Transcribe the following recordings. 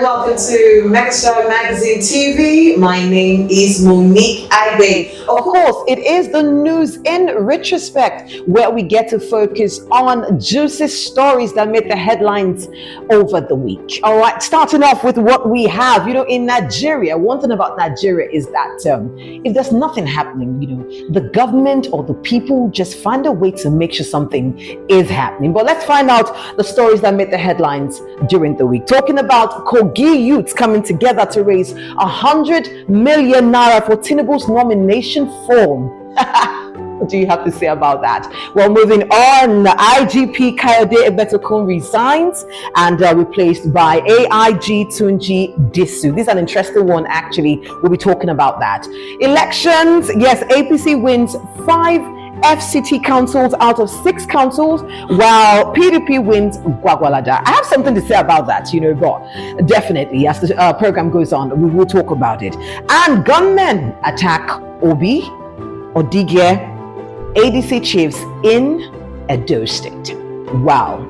welcome to Megastar Magazine TV. My name is Monique Ibe. Of course, it is the news in retrospect, where we get to focus on juicy stories that made the headlines over the week. All right, starting off with what we have. In Nigeria, one thing about Nigeria is that if there's nothing happening, the government or the people just find a way to make sure something is happening. But let's find out the stories that made the headlines during the week. Talking about Kogi youths coming together to raise 100 million naira for Tinubu's nomination form. What do you have to say about that? Well, moving on, IGP Kayode Ebetokun resigns and replaced by AIG Tunji Disu. This is an interesting one, actually. We'll be talking about that. Elections, yes, APC wins 5 FCT councils out of 6 councils, while PDP wins Gwagwalada. I have something to say about that, but definitely as the program goes on, we will talk about it. And gunmen attack Obi, Odigye, ADC chiefs in Edo State. Wow.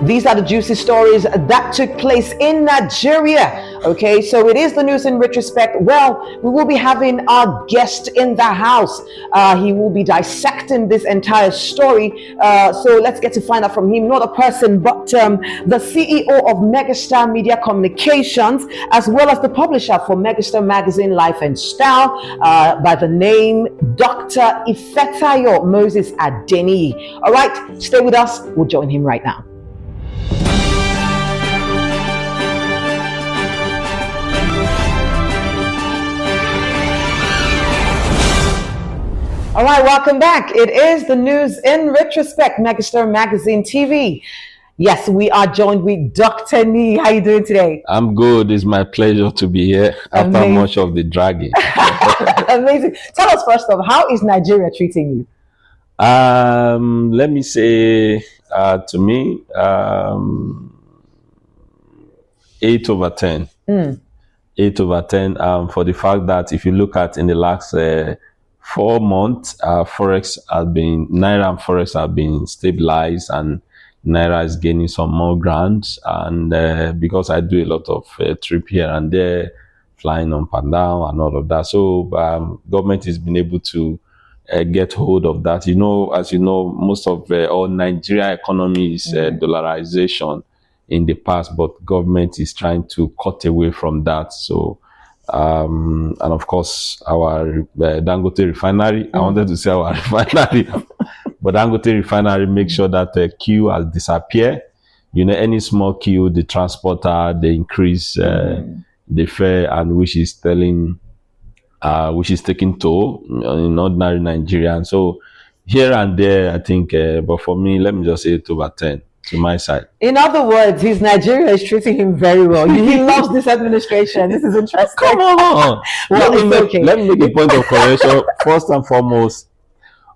These are the juicy stories that took place in Nigeria. Okay, so it is the news in retrospect. Well, we will be having our guest in the house. He will be dissecting this entire story. So let's get to find out from him, not a person, but the CEO of Megastar Media Communications, as well as the publisher for Megastar Magazine Life and Style, by the name Dr. Ifetayo Moses Adeni. All right, stay with us. We'll join him right now. All right, welcome back. It is the news in retrospect, Megastar Magazine TV. Yes, we are joined with Dr. Nee. How are you doing today? I'm good. It's my pleasure to be here after much of the dragging. Amazing. Tell us first off, how is Nigeria treating you? Let me say, to me, 8 over 10. 8 over 10 for the fact that if you look at in the last 4 months, Forex has been, Naira and Forex have been stabilized, and Naira is gaining some more ground. And because I do a lot of trip here and there, flying up and down and all of that, so government has been able to get hold of that. As you know, most of all Nigeria economy is dollarization in the past, but government is trying to cut away from that. So and of course our Dangote refinery, I wanted to say our refinery, but Dangote refinery makes sure that the queue has disappeared. Any small queue, the transporter, they increase the fare, and which is taking toll in ordinary Nigerian. So here and there, I think, but for me, let me just say 8 over 10 to my side. In other words, his Nigeria is treating him very well. He loves this administration. This is interesting. Come on. Well, let me make a point of correction. First and foremost,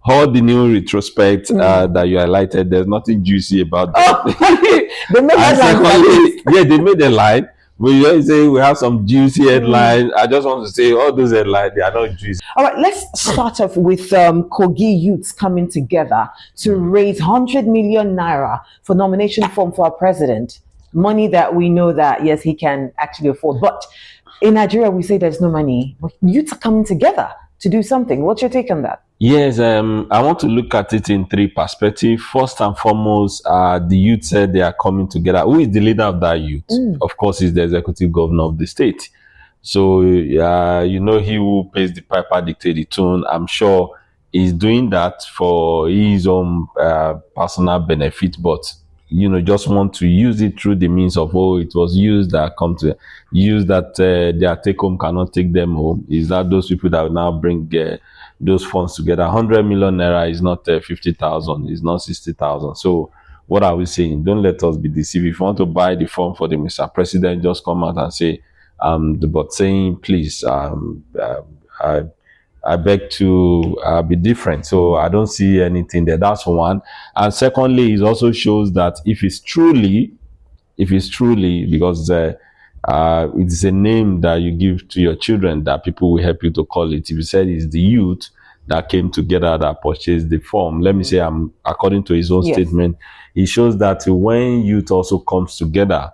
all the new retrospect that you highlighted, there's nothing juicy about that. They made headlines. Yeah, they made a line. But you say we have some juicy headlines. I just want to say all those headlines, they are not juicy. All right, let's start off with Kogi youths coming together to raise 100 million naira for nomination form for our president. Money that we know that, yes, he can actually afford. But in Nigeria, we say there's no money. But youths are coming together to do something. What's your take on that? Yes, I want to look at it in 3 perspectives. First and foremost, the youth said they are coming together. Who is the leader of that youth? Of course, is the executive governor of the state. So, he who pays the piper dictate the tune. I'm sure he's doing that for his own personal benefit, but just want to use it through the means of, it was used that come to use that their take home cannot take them home. Is that those people that will now bring those funds together? 100 million naira is not 50,000, it's not 60,000. So what are we saying? Don't let us be deceived. If you want to buy the form for the Mr. President, just come out and say, but saying, please, I beg to be different. So I don't see anything there. That's one. And secondly, it also shows that if it's truly, because it's a name that you give to your children that people will help you to call it. If you said it's the youth that came together that purchased the form, let me say, according to his own statement, it shows that when youth also comes together,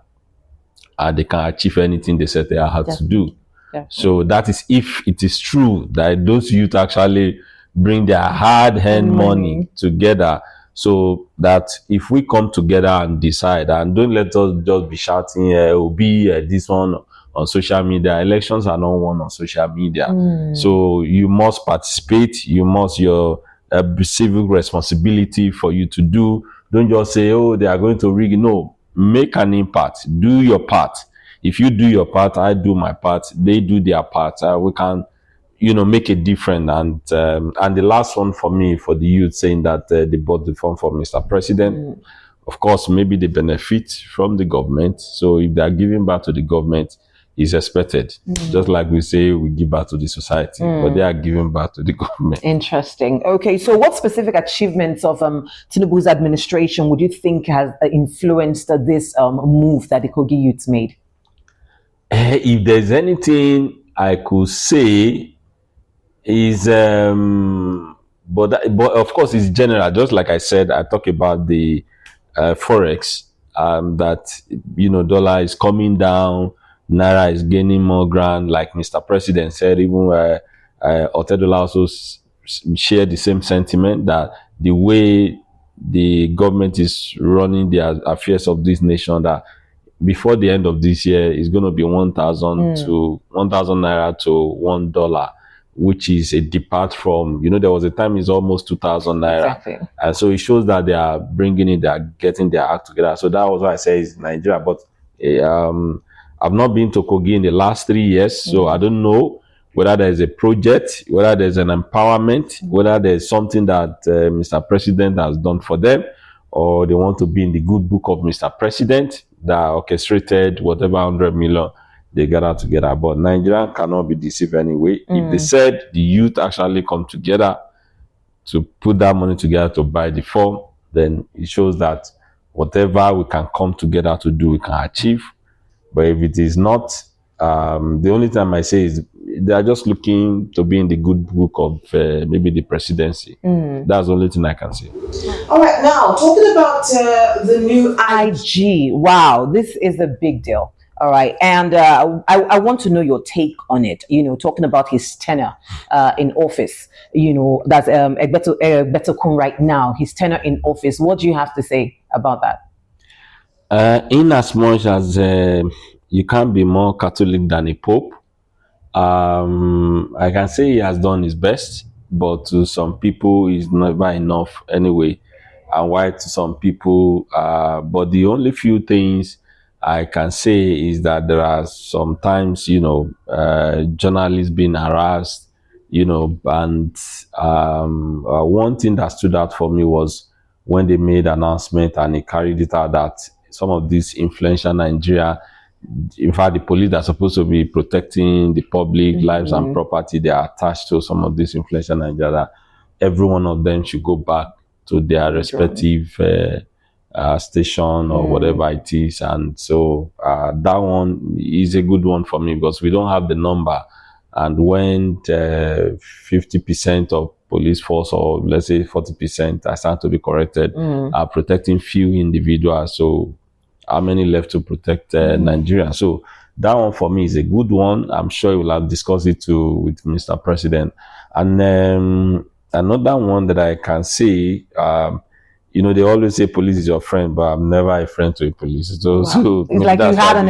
and they can achieve anything they set their heart to do. Definitely. So that is if it is true that those youth actually bring their hard-earned money together, so that if we come together and decide, and don't let us just be shouting, this one on social media. Elections are not won on social media. So you must participate. You must your civic responsibility for you to do. Don't just say, oh, they are going to rig. No, make an impact. Do your part. If you do your part, I do my part. They do their part. We can, make a difference. And the last one for me, for the youth, saying that they bought the phone for Mr. President. Of course, maybe they benefit from the government. So if they are giving back to the government, it's expected. Just like we say, we give back to the society, but they are giving back to the government. Interesting. Okay, so what specific achievements of Tinubu's administration would you think has influenced this move that the Kogi youths made? If there's anything I could say is, but of course it's general. Just like I said, I talk about the forex, that dollar is coming down, naira is gaining more ground. Like Mr. President said, even Otedola also shared the same sentiment, that the way the government is running the affairs of this nation, that before the end of this year is going to be 1,000 to 1,000 naira to $1, which is a depart from, there was a time it's almost 2,000 naira. Exactly. And so it shows that they are bringing it, they are getting their act together. So that was why I say it's Nigeria. But I've not been to Kogi in the last 3 years, so I don't know whether there's a project, whether there's an empowerment, whether there's something that Mr. President has done for them, or they want to be in the good book of Mr. President that orchestrated whatever 100 million they gather together. But Nigeria cannot be deceived anyway. If they said the youth actually come together to put that money together to buy the form, then it shows that whatever we can come together to do, we can achieve. But if it is not, the only time I say is they are just looking to be in the good book of maybe the presidency. That's the only thing I can say. All right, now talking about the new IG. Wow, this is a big deal. All right, and I want to know your take on it. Talking about his tenure in office. That's Egbeto right now. His tenure in office. What do you have to say about that? In as much as you can't be more Catholic than a Pope, I can say he has done his best, but to some people it's never enough anyway. And why to some people, but the only few things I can say is that there are sometimes, journalists being harassed, and one thing that stood out for me was when they made an announcement and he carried it out that some of these influential Nigeria, in fact, the police that are supposed to be protecting the public lives and property, they are attached to some of these influential Nigeria, that every one of them should go back to their respective station or whatever it is. And so that one is a good one for me, because we don't have the number. And when 50% of police force, or let's say 40%, I stand to be corrected, are protecting few individuals. So how many left to protect Nigeria? So that one for me is a good one. I'm sure we'll have discussed it too with Mr. President. And another one that I can say, they always say police is your friend, but I'm never a friend to a police. So, wow. So it's like you've had an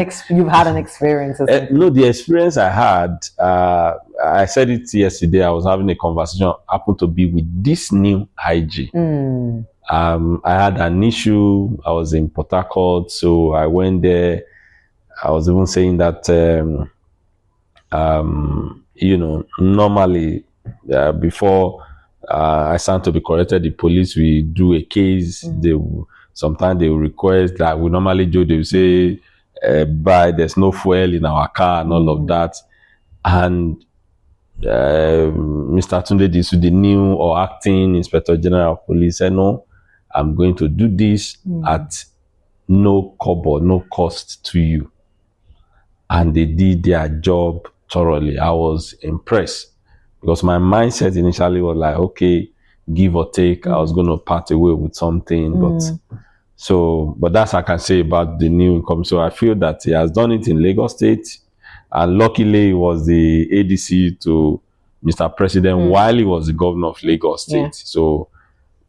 experience. No, the experience I had, I said it yesterday. I was having a conversation, happened to be with this new IG. I had an issue. I was in Port Harcourt, so I went there. I was even saying that, normally before I stand to be corrected, the police will do a case. Sometimes they will request that we normally do. They will say, there's no fuel in our car and all of that. And Mr. Tunde Disu, the new or acting Inspector General of Police, said, no, I'm going to do this at no kobo, no cost to you. And they did their job thoroughly. I was impressed, because my mindset initially was like, okay, give or take, I was going to part away with something. But So, but that's I can say about the new income. So I feel that he has done it in Lagos State, and luckily he was the ADC to Mr. President while he was the governor of Lagos State. Yeah. So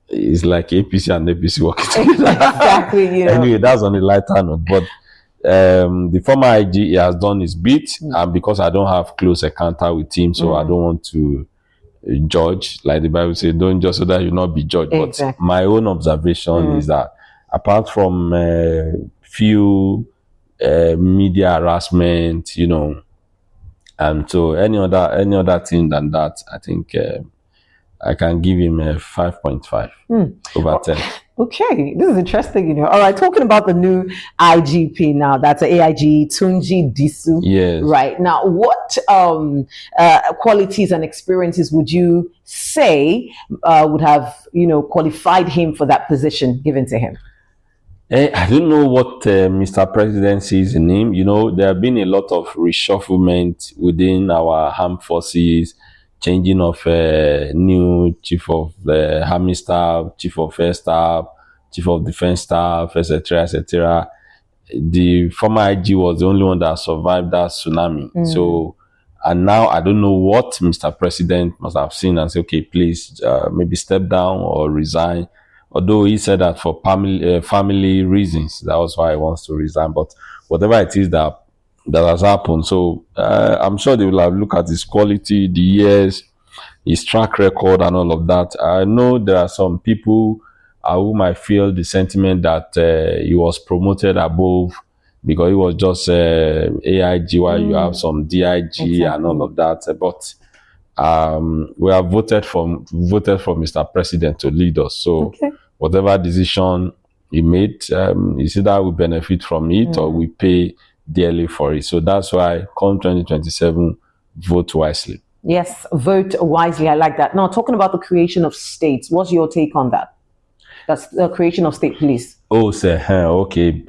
it's like APC and APC working together. Exactly. You know. Anyway, that's on the lighter note. But the former IG, he has done his bit, and because I don't have close encounter with him, so I don't want to judge, like the Bible says, don't judge so that you not be judged. Exactly. But my own observation is that apart from few media harassment, you know, and so any other thing than that, I think I can give him a 5.5 over 10. Okay, this is interesting, you know. All right, talking about the new IGP now, that's AIG Tunji Disu. Yes. Right. Now, what qualities and experiences would you say would have, you know, qualified him for that position given to him? I don't know what Mr. President sees in him. You know, there have been a lot of reshufflement within our armed forces, changing of new chief of the army staff, chief of air staff, chief of defense staff, etc., etc. The former IG was the only one that survived that tsunami. So, and now I don't know what Mr. President must have seen and say, okay, please maybe step down or resign. Although he said that for family reasons, that was why he wants to resign. But whatever it is that has happened, so I'm sure they will have looked at his quality, the years, his track record, and all of that. I know there are some people who might feel the sentiment that he was promoted above because he was just AIG, while you have some DIG and all of that. But we have voted for Mr. President to lead us. So whatever decision he made, is either we benefit from it or we pay dearly for it. So that's why come 2027, vote wisely. Yes, vote wisely. I like that. Now, talking about the creation of states, what's your take on that? That's the creation of state police. Oh, sir. Okay.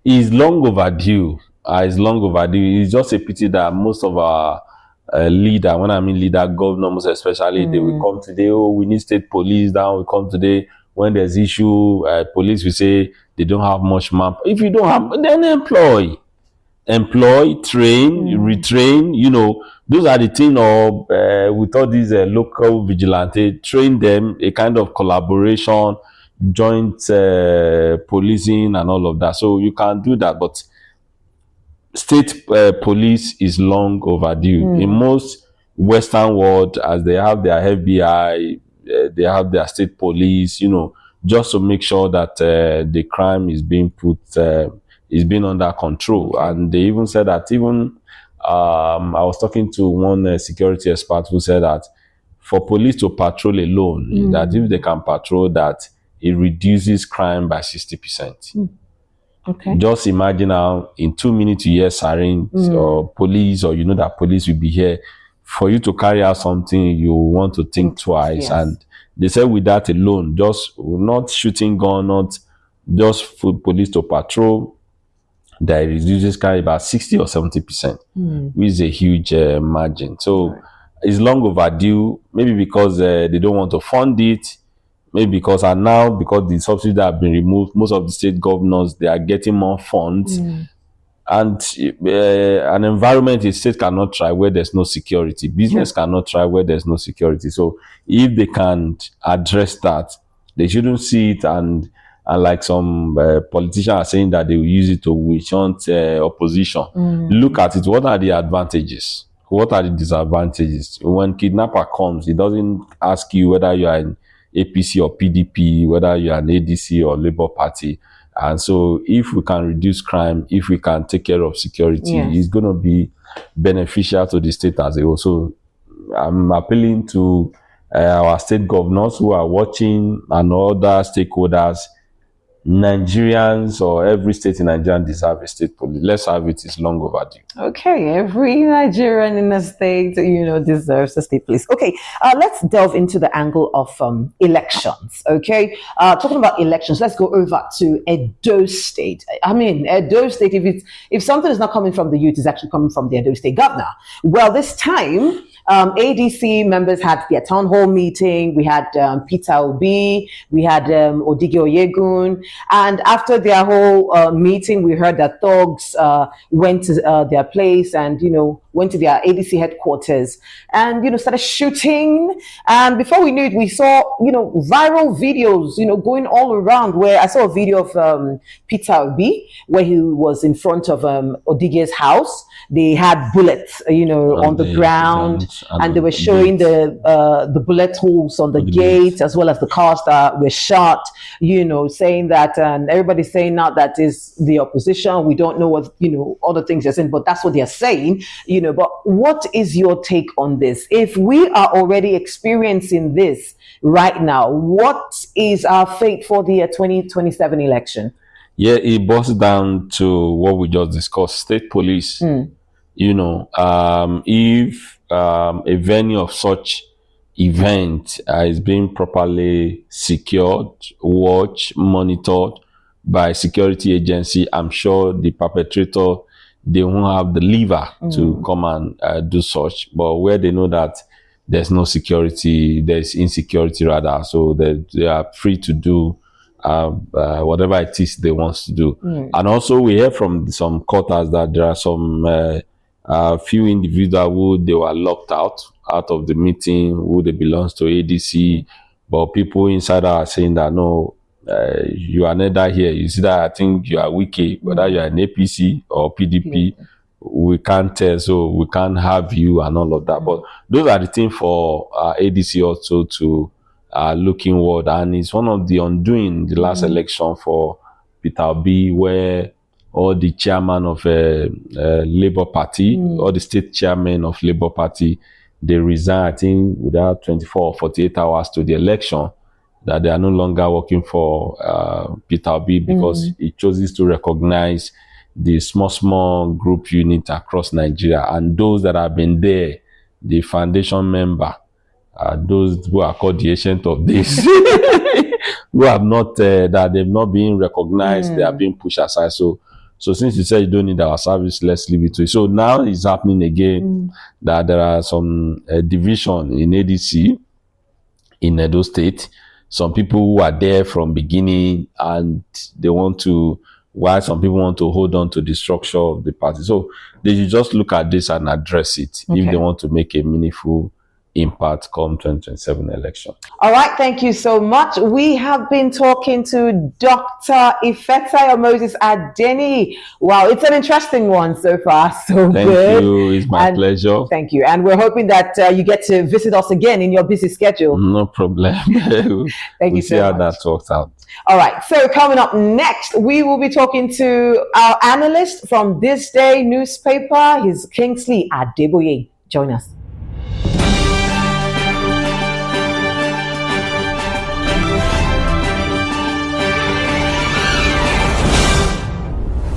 It's long overdue. It's long overdue. It's just a pity that most of our leader, when I mean leader, governors especially, they will come today, oh, we need state police. Now we come today, when there's issue, police will say they don't have much map. If you don't have, then employ, train, retrain, you know, those are the thing of, with all these local vigilante, train them, a kind of collaboration, joint policing and all of that. So you can do that, but state police is long overdue. In most Western world, as they have their FBI, they have their state police, you know, just to make sure that the crime is being under control. And they even said that I was talking to one security expert who said that for police to patrol alone, that if they can patrol that, it reduces crime by 60%. Okay. Just imagine how in 2 minutes you hear sirens or police, or you know that police will be here. For you to carry out something, you want to think twice. Yes. And they said with that alone, just not shooting gun, not just for police to patrol, that reduces crime about 60 or 70%, which is a huge margin. So it's long overdue, maybe because they don't want to fund it. Maybe because the subsidies have been removed, most of the state governors, they are getting more funds. And an environment a state cannot try where there's no security. Business cannot try where there's no security. So if they can address that, they shouldn't see it and like some politicians are saying that they will use it to witch hunt opposition. Look at it. What are the advantages? What are the disadvantages? When kidnapper comes, he doesn't ask you whether you are in APC or PDP, whether you are an ADC or Labour Party. And so if we can reduce crime, if we can take care of security, it's going to be beneficial to the state as a whole. So I'm appealing to our state governors who are watching and other stakeholders. Nigerians, or every state in Nigeria, deserve a state police. Let's have it. It's long overdue. Okay, every Nigerian in the state, you know, deserves a state police. Okay, let's delve into the angle of elections. Okay, talking about elections, let's go over to Edo State. I mean, Edo State. If something is not coming from the youth, it's actually coming from the Edo State governor. Well, this time, ADC members had their town hall meeting. We had Peter Obi, we had Odige Oyegun, and after their whole meeting, we heard that thugs went to their place and went to their ADC headquarters and started shooting. And before we knew it, we saw viral videos going all around. Where I saw a video of Peter Obi where he was in front of Odige's house. They had bullets on the ground, and they were showing the bullet holes on the gate as well as the cars that were shot. Saying that, and everybody's saying now that is the opposition. We don't know what other things they're saying, but that's what they're saying. But what is your take on this? If we are already experiencing this right now, what is our fate for the 2027 election? Yeah, it boils down to what we just discussed. State police, if a venue of such event is being properly secured, watched, monitored by security agency, I'm sure the perpetrator, they won't have the lever to come and do such. But where they know that there's no security, there's insecurity rather, so they are free to do whatever it is they want to do. And also we hear from some quarters that there are some few individuals who they were locked out of the meeting, who they belongs to ADC, but people inside are saying that no, you are neither here. You see that I think you are wiki, whether you are an APC or PDP, we can't tell, so we can't have you and all of that. But those are the things for ADC also to look inward, and it's one of the undoing the last election for Peter Obi, where all the chairman of Labour Party, all the state chairman of Labour Party, they resign, I think, without 24 or 48 hours to the election, that they are no longer working for Peter Obi because he chooses to recognize the small group unit across Nigeria, and those that have been there, the foundation member, those who are called the agent of this, who have not, that they've not been recognized, they are being pushed aside. So since you said you don't need our service, let's leave it to you. So now it's happening again that there are some division in ADC in Edo State. Some people who are there from beginning and they want to, while some people want to hold on to the structure of the party. So they should just look at this and address it if they want to make a meaningful impact come 2027 election. All right, thank you so much. We have been talking to Dr. Ifetayo Moses Adeni. Wow, it's an interesting one so far. So thank good. You. It's my pleasure. Thank you. And we're hoping that you get to visit us again in your busy schedule. No problem. Thank you so see how much. that works out. All right, so coming up next, we will be talking to our analyst from This Day newspaper. He's Kingsley Adeboye. Join us.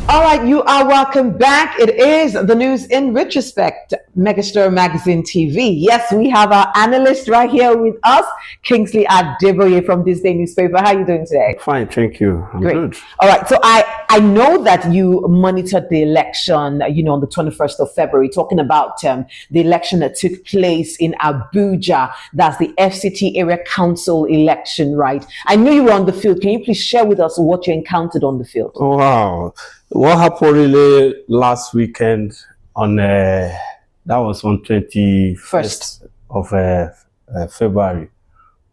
All right, you are welcome back. It is the news in retrospect, Megastar Magazine TV. Yes, we have our analyst right here with us, Kingsley Adeboye from This Day newspaper. How are you doing today? Fine, thank you. I'm good. All right, so I know that you monitored the election, on the 21st of February, talking about the election that took place in Abuja. That's the FCT Area Council election, right? I know you were on the field. Can you please share with us what you encountered on the field? Oh, wow. What happened really last weekend on, that was on 21st of February,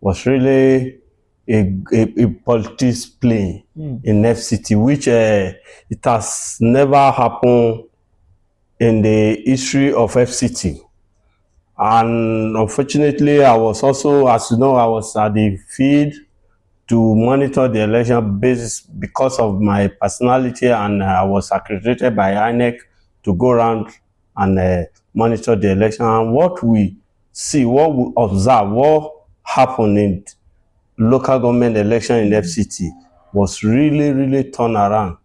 was really a politics play in FCT, which it has never happened in the history of FCT. And unfortunately, I was also, as you know, I was at the field to monitor the election basis because of my personality, and I was accredited by INEC to go around and monitor the election. And what we see, what we observe, what happened in local government election in FCT was really turned around.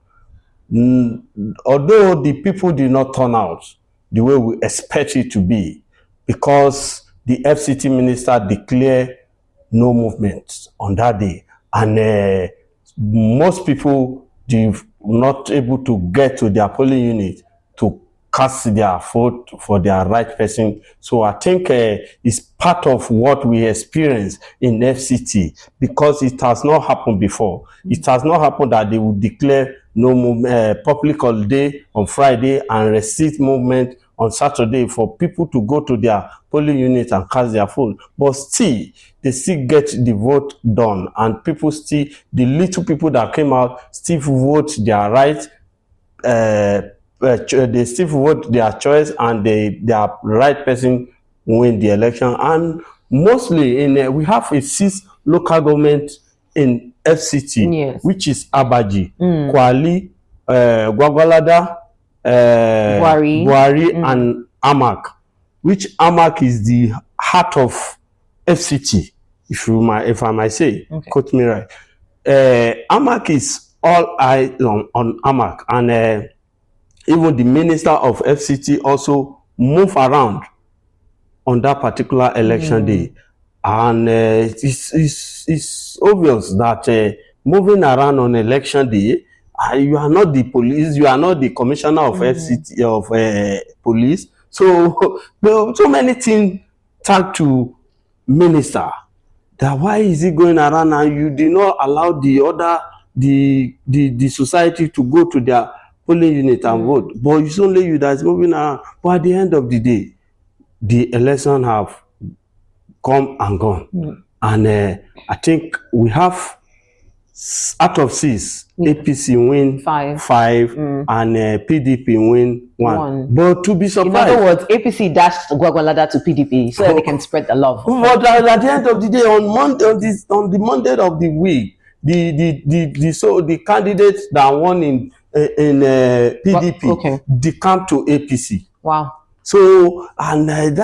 Although the people did not turn out the way we expect it to be, because the FCT minister declared no movement on that day. And most people were not able to get to their polling unit to cast their vote for their right person. So I think it's part of what we experience in FCT, because it has not happened before. It has not happened that they would declare no public holiday on Friday and receipt movement on Saturday for people to go to their polling unit and cast their vote. But still, they still get the vote done, and people still, the little people that came out, still vote their right. They still vote their choice, and their right person win the election. And mostly in we have a 6 local government in FCT, Yes. which is Abaji, Kwali, Gwagwalada, Buhari, and Amak, which Amak is the heart of FCT, if I might say. Okay. Quote me right. Amak is all eyes on Amak, and even the minister of FCT also move around on that particular election day. And it's obvious that moving around on election day, you are not the police, you are not the commissioner of FCT, of police. So so many things tag to minister. That why is he going around and you did not allow the other the society to go to their polling unit and vote? But it's only you that's moving around. But at the end of the day, the election have come and gone. And I think we have out of 6, APC win 5, and PDP win 1. But to be surprised, in other words, APC dashed Gwagwalada to PDP so that they can spread the love. But at the end of the day, on the Monday of the week, the candidates that won in PDP decamped to APC. Wow. So, and is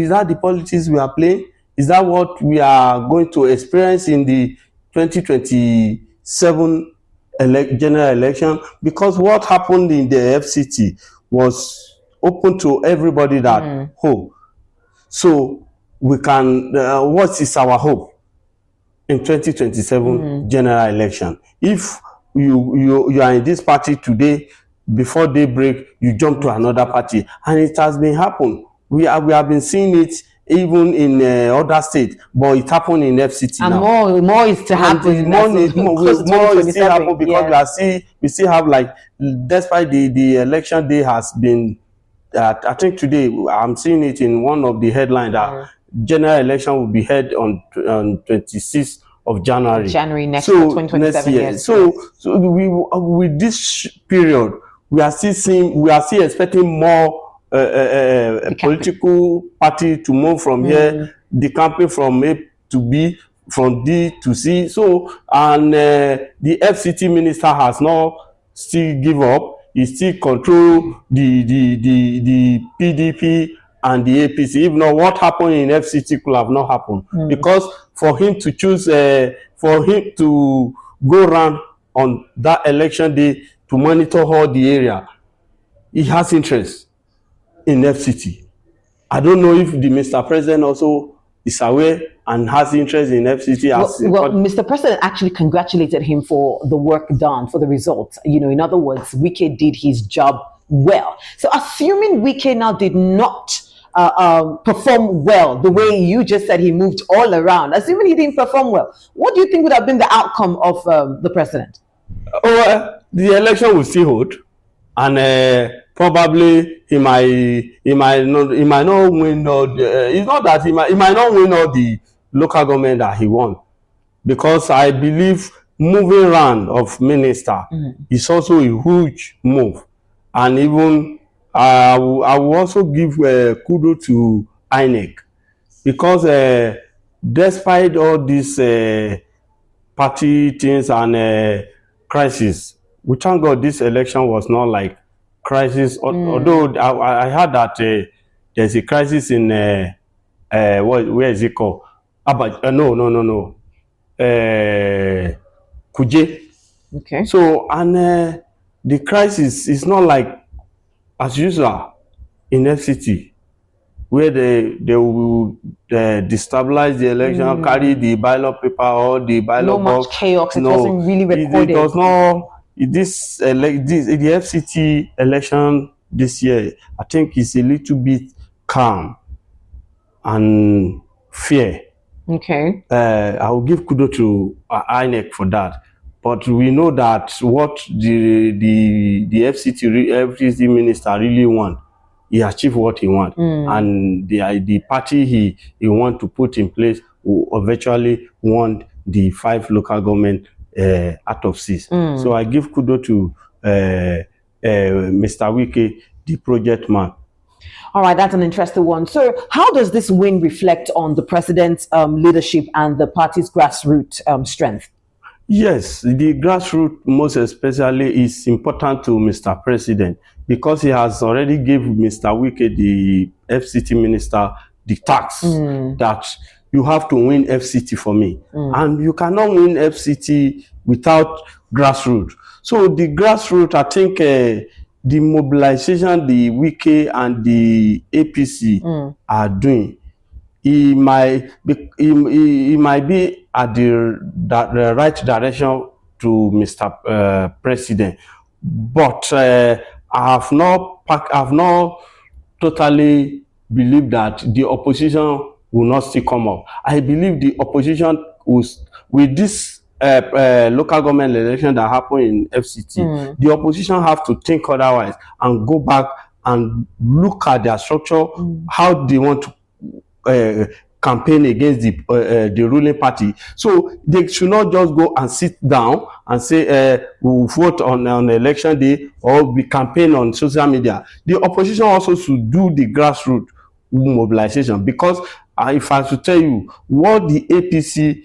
that the politics we are playing? Is that what we are going to experience in the 2027 general election? Because what happened in the FCT was open to everybody that hope. So we can, what is our hope in 2027 general election? If you are in this party today, before daybreak, you jump to another party. And it has been happened. We have been seeing it even in other states, but it happened in FCT and now. More is to happen. More is still happen, because we still have, like, despite the election day has been, I think today I'm seeing it in one of the headlines that general election will be held on 26th of January next year, 2027. Yes. So we with this period, we are still expecting more political party to move from here, decamping from A to B, from D to C. So, and the FCT minister has not still give up. He still control the PDP and the APC. If not, what happened in FCT could have not happened. Because for him to choose, for him to go around on that election day to monitor all the area, he has interest in FCT. I don't know if the Mr. President also is aware and has interest in FCT. Well, Mr. President actually congratulated him for the work done, for the results. You know, in other words, Wike did his job well. So assuming Wike now did not perform well, the way you just said he moved all around, assuming he didn't perform well, what do you think would have been the outcome of the president? The election will still hold, and probably he might not win all it's not that he might not win all the local government that he won, because I believe moving around of minister is also a huge move. And even I will also give kudos to INEC, because despite all these party things and crisis, we thank God this election was not like crisis. Although I heard that there's a crisis in where is it called? No. Kuje. Okay. So, and the crisis is not like as usual in FCT, where they will destabilize the election, carry the ballot paper or the ballot box. Much chaos. It wasn't really recorded. It does not. The FCT election this year, I think it's a little bit calm and fair. Okay. I will give kudos to INEC for that. But we know that what the FCT minister really want, he achieved what he want, and the party he want to put in place will eventually want the 5 local government out of 6. So I give kudos to Mr. Wike, the project man. All right, that's an interesting one. So how does this win reflect on the president's leadership and the party's grassroots strength? Yes, the grassroots most especially is important to Mr. President because he has already given Mr. Wike, the FCT minister, the task that you have to win FCT for me. And you cannot win FCT without grassroots. So the grassroots, I think the mobilization the Wike and the APC are doing, he might be at the right direction to Mr. President, but I have not totally believed that the opposition will not still come up. I believe the opposition with this local government election that happened in FCT, the opposition have to think otherwise and go back and look at their structure, how they want to campaign against the ruling party. So they should not just go and sit down and say we'll vote on election day or we campaign on social media. The opposition also should do the grassroots mobilization, because if I should tell you what the APC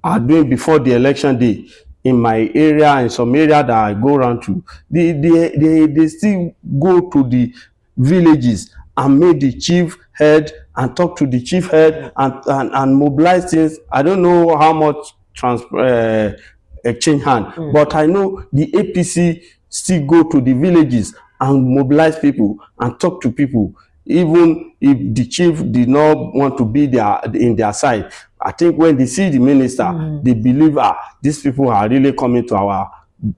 are doing before the election day in my area and some area that I go around to, they still go to the villages and meet the chief head and talk to the chief head and mobilize things. I don't know how much exchange hand, but I know the APC still go to the villages and mobilize people and talk to people, even if the chief did not want to be in their side. I think when they see the minister, they believe these people are really coming to our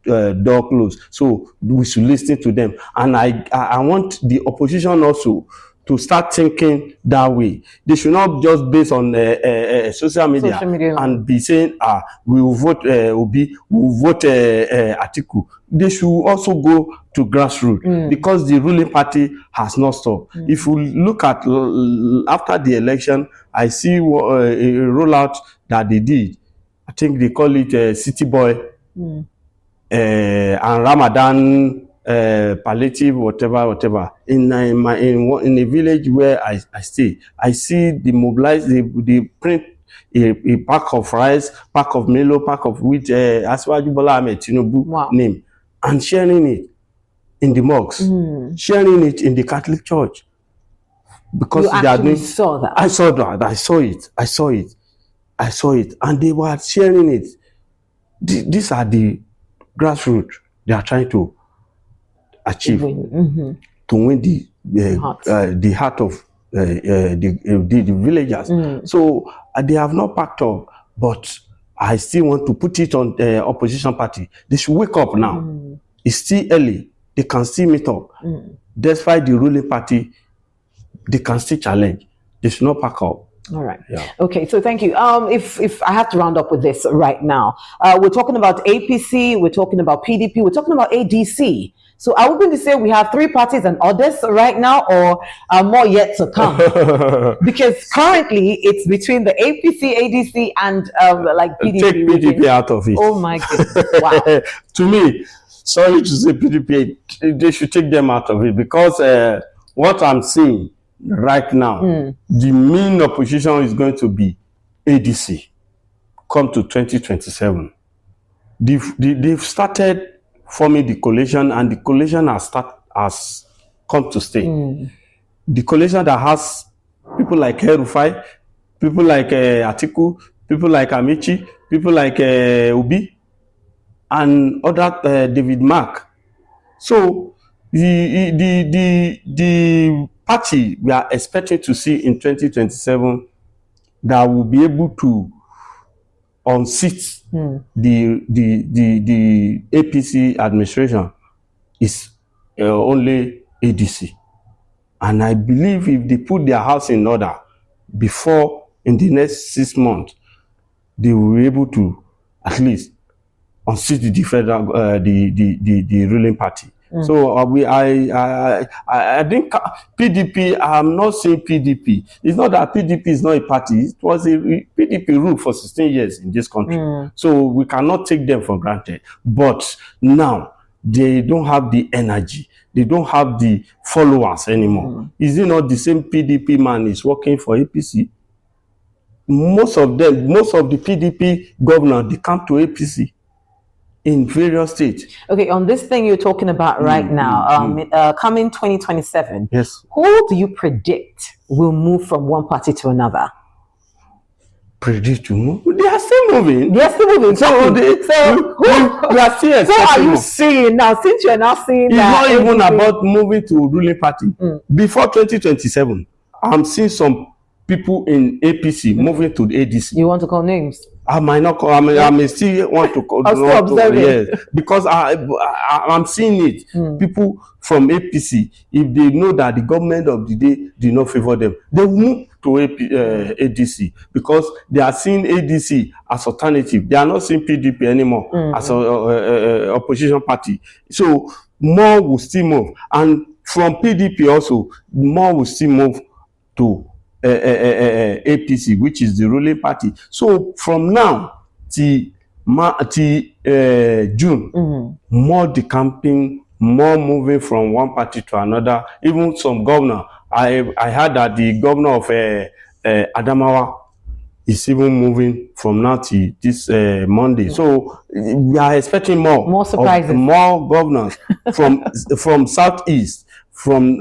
door close, so we should listen to them. And I want the opposition also to start thinking that way. They should not just base on social media and be saying we will vote Obi, we will vote Atiku. They should also go to grassroots, because the ruling party has not stopped. If we look at after the election, I see a rollout that they did. I think they call it City Boy and Ramadan palliative, whatever. In a village where I stay, I see they print a pack of rice, pack of Milo, pack of wheat, Asiwaju Bola Ahmed Tinubu name, and sharing it in the mosques, sharing it in the Catholic Church. Because you actually saw that? I saw that. I saw it. And they were sharing it. These are the grassroots they are trying to achieve, to win the heart of the villagers. So they have not packed up, but I still want to put it on the opposition party. They should wake up now. It's still early. They can still meet up. Despite the ruling party, they can still challenge. They should not pack up. All right. Yeah. Okay. So thank you. If I have to round up with this right now, we're talking about APC, we're talking about PDP, we're talking about ADC. So are we going to say we have 3 parties and others right now, or are more yet to come? Because currently it's between the APC, ADC, and like PDP. Take PDP out of it. Oh my goodness! Wow. To me, sorry to say PDP, they should take them out of it, because what I'm seeing right now, the main opposition is going to be ADC come to 2027. They've started forming the coalition, and the coalition has come to stay. The coalition that has people like Herufai, people like Atiku, people like Amici, people like Obi, and other David Mark. So the party we are expecting to see in 2027 that will be able to unseat the APC administration is only ADC. And I believe if they put their house in order before in the next 6 months, they will be able to at least unseat the federal, the ruling party. So I think PDP. I'm not saying PDP. It's not that PDP is not a party. It was a PDP rule for 16 years in this country. So we cannot take them for granted. But now they don't have the energy. They don't have the followers anymore. Is it not the same PDP man is working for APC? Most of them, most of the PDP governors, they come to APC in various states. Okay, on this thing you're talking about right now, coming 2027, yes, who do you predict will move from one party to another? Predict to move? They are still moving. They are still moving. So we are still. So are you seeing now? Since you're now seeing it's that, not even about moving to ruling party. Before 2027, I'm seeing some people in APC moving to the ADC. You want to call names? I might not call. I may still want to call. Yes, because I'm seeing it. People from APC, if they know that the government of the day did not favor them, they will move to ADC because they are seeing ADC as alternative. They are not seeing PDP anymore as a opposition party. So more will still move, and from PDP also more will still move to APC, which is the ruling party. So from now till June, more decamping, more moving from one party to another. Even some governor, I heard that the governor of Adamawa is even moving from now till this Monday. So we are expecting more surprises, more governors from southeast, from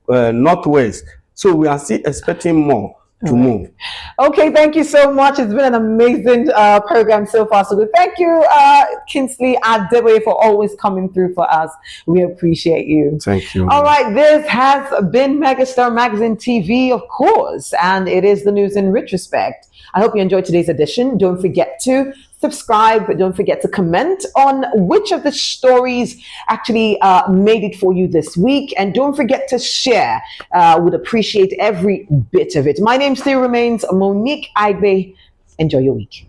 northwest. So we are still expecting more to move. Okay, thank you so much. It's been an amazing program so far. So good. Thank you, Kingsley Adeboye, for always coming through for us. We appreciate you. Thank you. All right, this has been Megastar Magazine TV, of course, and it is the news in retrospect. I hope you enjoyed today's edition. Don't forget to subscribe, but don't forget to comment on which of the stories actually made it for you this week. And don't forget to share. Would appreciate every bit of it. My name still remains Monique Igbe. Enjoy your week.